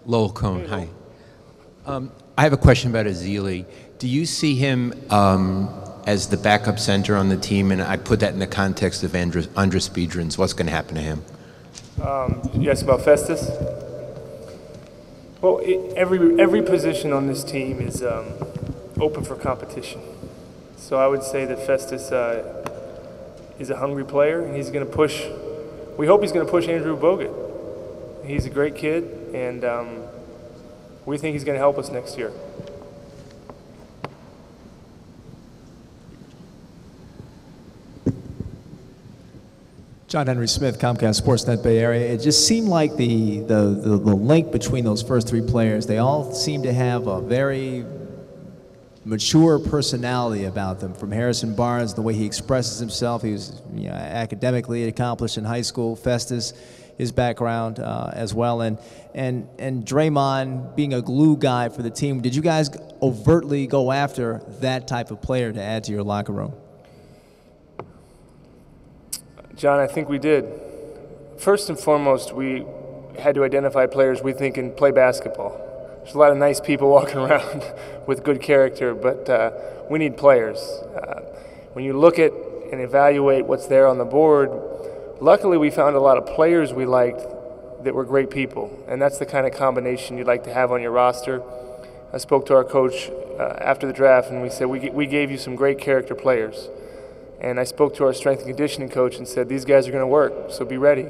Lowell Cohn, hi. I have a question about Ezeli. Do you see him as the backup center on the team? And I put that in the context of Andres Biedrins. What's going to happen to him? You asked about Festus? Well, every position on this team is open for competition. So I would say that Festus is a hungry player, and he's going to push. We hope he's going to push Andrew Bogut. He's a great kid, and we think he's going to help us next year. John Henry Smith, Comcast Sportsnet Bay Area. It just seemed like the link between those first three players, they all seem to have a very mature personality about them. From Harrison Barnes, the way he expresses himself, he was academically accomplished in high school. Festus, his background as well, and Draymond being a glue guy for the team. Did you guys overtly go after that type of player to add to your locker room? John, I think we did. First and foremost, we had to identify players we think can play basketball. There's a lot of nice people walking around with good character, but we need players. When you look at and evaluate what's there on the board, luckily we found a lot of players we liked that were great people, and that's the kind of combination you'd like to have on your roster. I spoke to our coach after the draft, and we said, we gave you some great character players. And I spoke to our strength and conditioning coach and said, these guys are going to work, so be ready.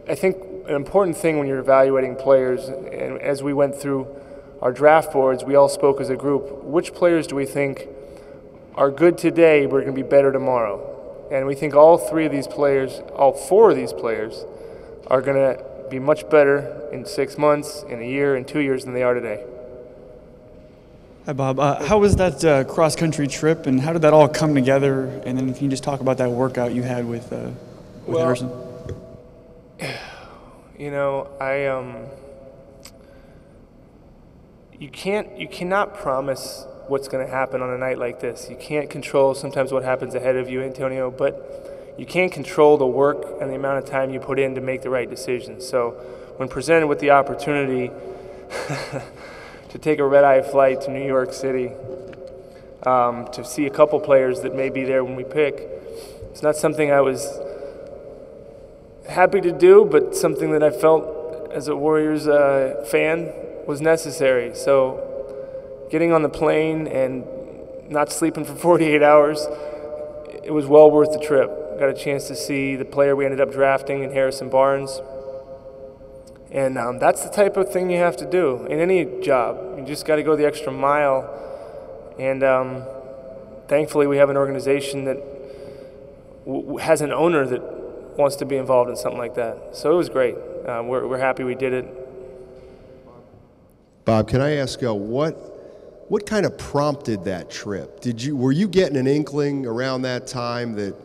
I think an important thing when you're evaluating players, and as we went through our draft boards, we all spoke as a group, which players do we think are good today but are going to be better tomorrow? And we think all four of these players are going to be much better in 6 months, in a year, in 2 years than they are today. Hi, Bob. How was that cross-country trip, and how did that all come together? And then if you can just talk about that workout you had with Harrison. You know, you cannot promise what's going to happen on a night like this. You can't control sometimes what happens ahead of you, Antonio, but you can control the work and the amount of time you put in to make the right decisions. So when presented with the opportunity to take a red-eye flight to New York City, to see a couple players that may be there when we pick, it's not something I was happy to do, but something that I felt as a Warriors fan was necessary. So getting on the plane and not sleeping for 48 hours, it was well worth the trip. Got a chance to see the player we ended up drafting in Harrison Barnes. And that's the type of thing you have to do in any job. You just got to go the extra mile. And thankfully we have an organization that has an owner that wants to be involved in something like that. So it was great. We're happy we did it. Bob, can I ask what kind of prompted that trip? Were you getting an inkling around that time that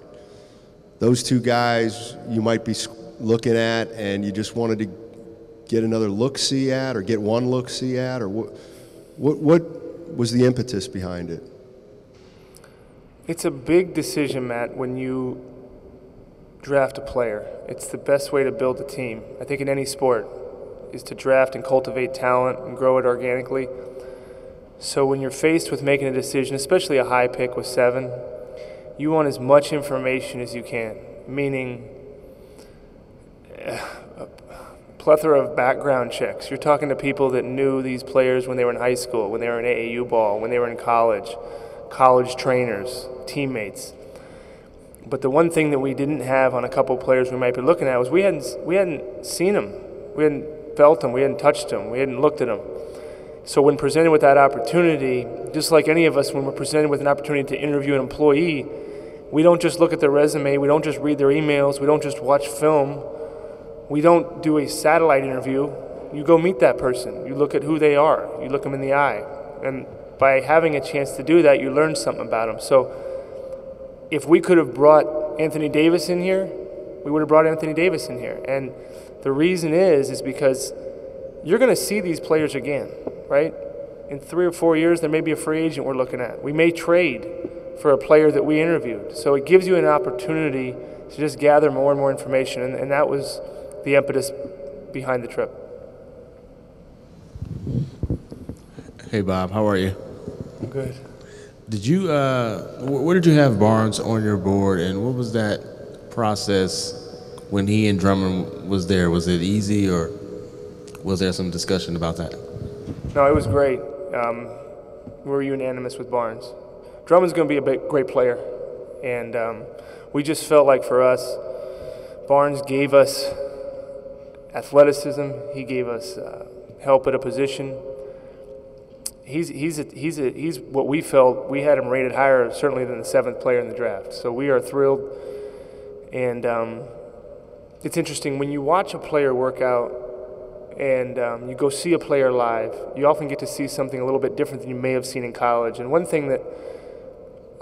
those two guys you might be looking at and you just wanted to get another look-see at, or get one look-see at, or what was the impetus behind it? It's a big decision, Matt, when you draft a player. It's the best way to build a team. I think in any sport is to draft and cultivate talent and grow it organically. So when you're faced with making a decision, especially a high pick with 7, you want as much information as you can, meaning plethora of background checks. You're talking to people that knew these players when they were in high school, when they were in AAU ball, when they were in college trainers, teammates. But the one thing that we didn't have on a couple players we might be looking at was we hadn't seen them. We hadn't felt them. We hadn't touched them. We hadn't looked at them. So when presented with that opportunity, just like any of us, when we're presented with an opportunity to interview an employee, we don't just look at their resume. We don't just read their emails. We don't just watch film. We don't do a satellite interview. You go meet that person. You look at who they are. You look them in the eye. And by having a chance to do that, you learn something about them. So if we could have brought Anthony Davis in here, we would have brought Anthony Davis in here. And the reason is because you're going to see these players again, right? In 3 or 4 years, there may be a free agent we're looking at. We may trade for a player that we interviewed. So it gives you an opportunity to just gather more and more information. And that was the impetus behind the trip. Hey, Bob. How are you? Good. Did you, where did you have Barnes on your board, and what was that process when he and Drummond was there? Was it easy, or was there some discussion about that? No, it was great. We were unanimous with Barnes. Drummond's going to be a great player, and we just felt like for us, Barnes gave us athleticism. He gave us help at a position. He's what we felt. We had him rated higher certainly than the 7th player in the draft. So we are thrilled, and it's interesting when you watch a player work out. And you go see a player live, you often get to see something a little bit different than you may have seen in college. And one thing that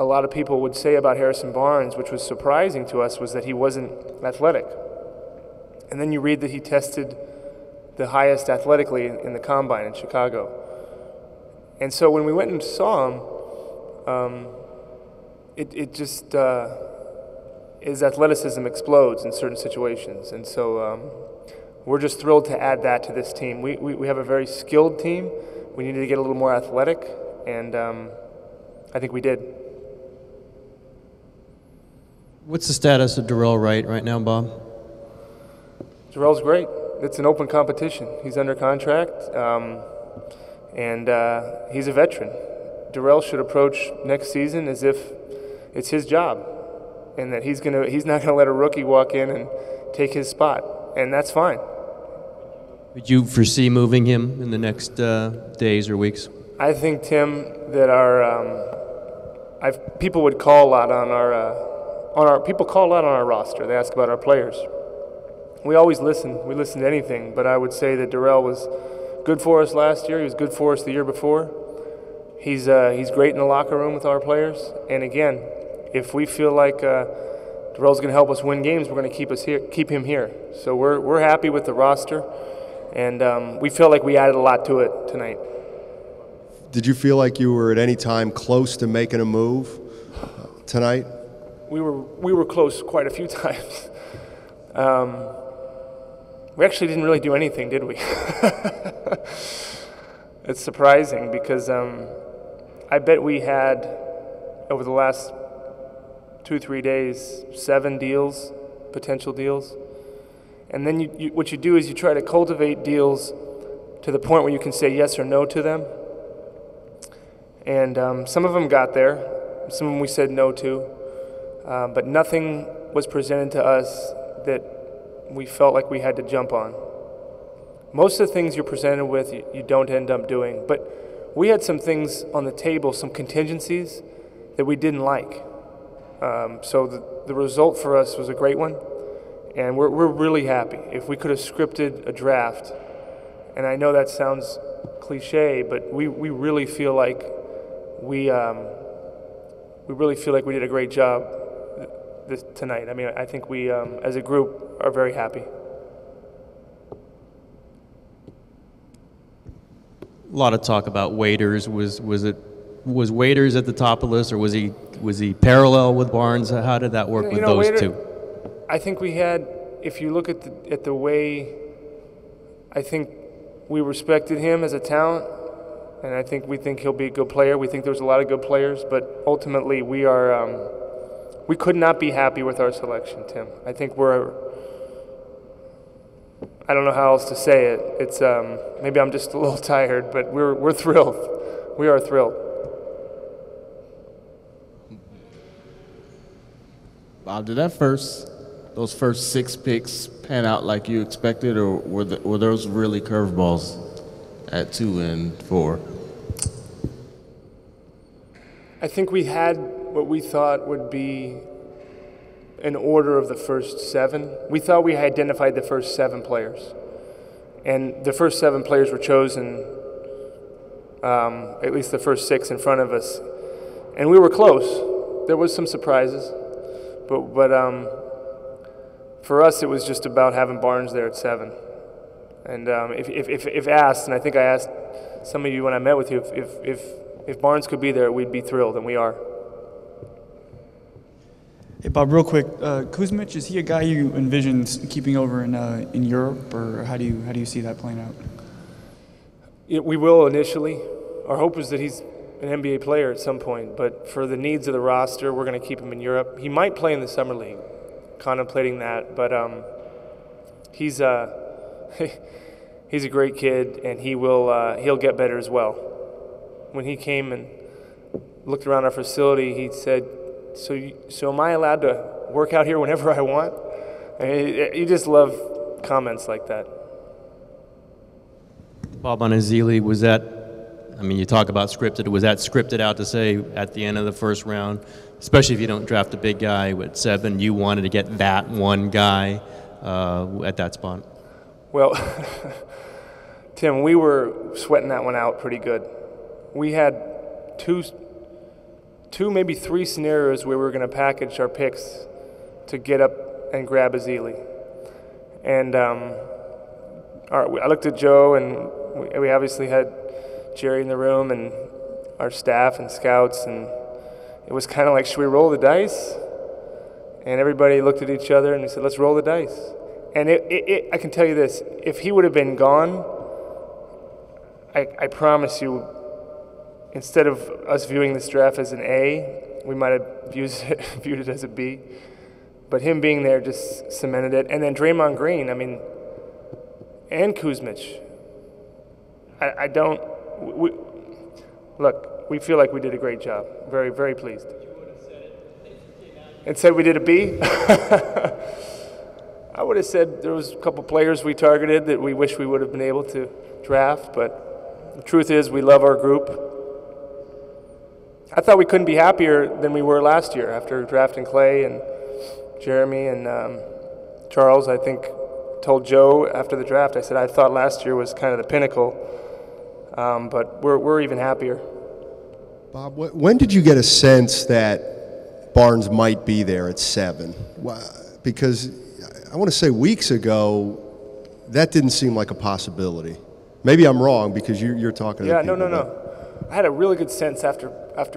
a lot of people would say about Harrison Barnes, which was surprising to us, was that he wasn't athletic. And then you read that he tested the highest athletically in the combine in Chicago. And so when we went and saw him, it just, his athleticism explodes in certain situations. And so we're just thrilled to add that to this team. We have a very skilled team. We needed to get a little more athletic, and I think we did. What's the status of Darrell Wright right now, Bob? Darrell's great. It's an open competition. He's under contract, and he's a veteran. Darrell should approach next season as if it's his job, and that he's not gonna let a rookie walk in and take his spot, and that's fine. Would you foresee moving him in the next days or weeks? I think, Tim, that people would call a lot on our roster. They ask about our players. We always listen. We listen to anything, but I would say that Darrell was good for us last year. He was good for us the year before. He's great in the locker room with our players. And again, if we feel like Darrell's going to help us win games, we're going to keep him here. So we're happy with the roster, and we feel like we added a lot to it tonight. Did you feel like you were at any time close to making a move tonight? We were close quite a few times. We actually didn't really do anything, did we? It's surprising because I bet we had, over the last 2-3 days, 7 deals, potential deals. And then what you do is you try to cultivate deals to the point where you can say yes or no to them. And some of them got there, some of them we said no to, but nothing was presented to us that we felt like we had to jump on. Most of the things you're presented with, you don't end up doing. But we had some things on the table, some contingencies that we didn't like. So the result for us was a great one, and we're really happy. If we could have scripted a draft, and I know that sounds cliche, but we really feel like we really feel like we did a great job tonight. I mean, I think we, as a group, are very happy. A lot of talk about Waiters. Was Waiters at the top of the list, or was he parallel with Barnes? How did that work with those two? I think we had. If you look at the way, I think we respected him as a talent, and I think we think he'll be a good player. We think there's a lot of good players, but ultimately we are. We could not be happy with our selection, Tim. I think I don't know how else to say it. It's maybe I'm just a little tired, but we're thrilled. We are thrilled. Bob, did those first 6 picks pan out like you expected, or were those really curveballs at 2 and 4? I think we had what we thought would be an order of the first 7. We thought we had identified the first 7 players. And the first 7 players were chosen, at least the first 6 in front of us. And we were close. There was some surprises. But for us, it was just about having Barnes there at 7. And if asked, and I think I asked some of you when I met with you, if Barnes could be there, we'd be thrilled, and we are. Hey, Bob, real quick, Kuzmic, is he a guy you envision keeping over in Europe, or how do you see that playing out? We will initially. our hope is that he's an NBA player at some point, but for the needs of the roster, we're going to keep him in Europe. He might play in the summer league, contemplating that, but he's he's a great kid, and he'll get better as well. When he came and looked around our facility, he said, "So am I allowed to work out here whenever I want?" And you just love comments like that. Bob, on Ezeli, was that, I mean, you talk about scripted. Was that scripted out to say at the end of the first round, especially if you don't draft a big guy at 7, you wanted to get that one guy at that spot? Well, Tim, we were sweating that one out pretty good. We had two, maybe 3 scenarios where we were going to package our picks to get up and grab Ezeli. And I looked at Joe, and we obviously had Jerry in the room and our staff and scouts, and it was kind of like, should we roll the dice? And everybody looked at each other and we said, let's roll the dice. And I can tell you this, if he would have been gone, I promise you, instead of us viewing this draft as an A, we might have viewed it as a B. But him being there just cemented it. And then Draymond Green, I mean, and Kuzmic. Look, we feel like we did a great job. Very, very pleased. And said we did a B? I would have said there was a couple players we targeted that we wish we would have been able to draft, but the truth is we love our group. I thought we couldn't be happier than we were last year after drafting Clay and Jeremy and Charles. I think told Joe after the draft, I said I thought last year was kind of the pinnacle, but we're even happier. Bob, when did you get a sense that Barnes might be there at 7? Because I want to say weeks ago, that didn't seem like a possibility. Maybe I'm wrong because you're talking to people. No. I had a really good sense after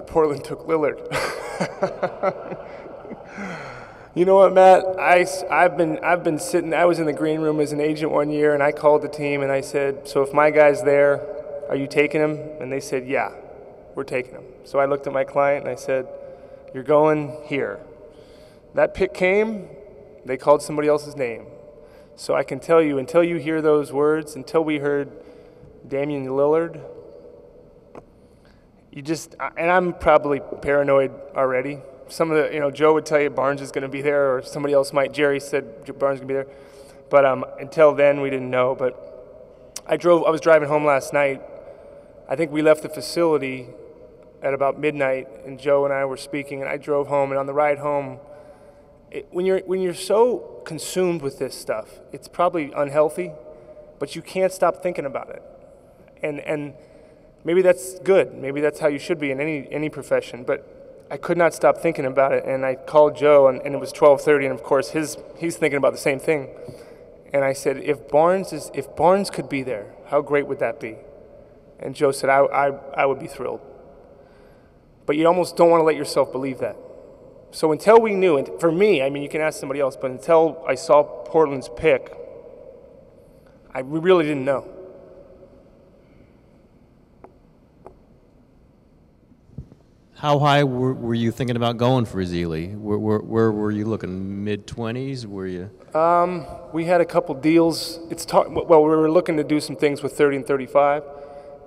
Portland took Lillard. You know what, Matt? I've been sitting. I was in the green room as an agent one year, and I called the team and I said, "So if my guy's there, are you taking him?" And they said, "Yeah, we're taking him." So I looked at my client and I said, "You're going here." That pick came. They called somebody else's name. So I can tell you, until you hear those words, until we heard Damian Lillard, and I'm probably paranoid already. Some of the, Joe would tell you Barnes is going to be there, or somebody else might. Jerry said Barnes is going to be there. But until then, we didn't know. But I was driving home last night. I think we left the facility at about midnight, and Joe and I were speaking, and I drove home. And on the ride home, when you're so consumed with this stuff, it's probably unhealthy, but you can't stop thinking about it. And maybe that's good. Maybe that's how you should be in any profession. But I could not stop thinking about it, and I called Joe, and it was 12:30, and of course he's thinking about the same thing. And I said, if Barnes could be there, how great would that be? And Joe said, I would be thrilled. But you almost don't want to let yourself believe that. So until we knew, and for me, I mean, you can ask somebody else, but until I saw Portland's pick, we really didn't know. How high were you thinking about going for Ezeli? Where were you looking? Mid-20s? Were you? We had a couple deals. Well, we were looking to do some things with 30 and 35,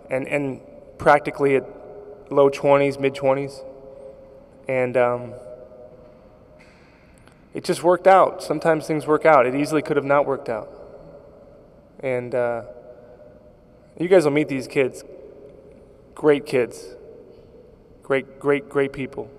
and practically at low 20s, mid-20s, and it just worked out. Sometimes things work out. It easily could have not worked out. And you guys will meet these kids. Great kids. Great people.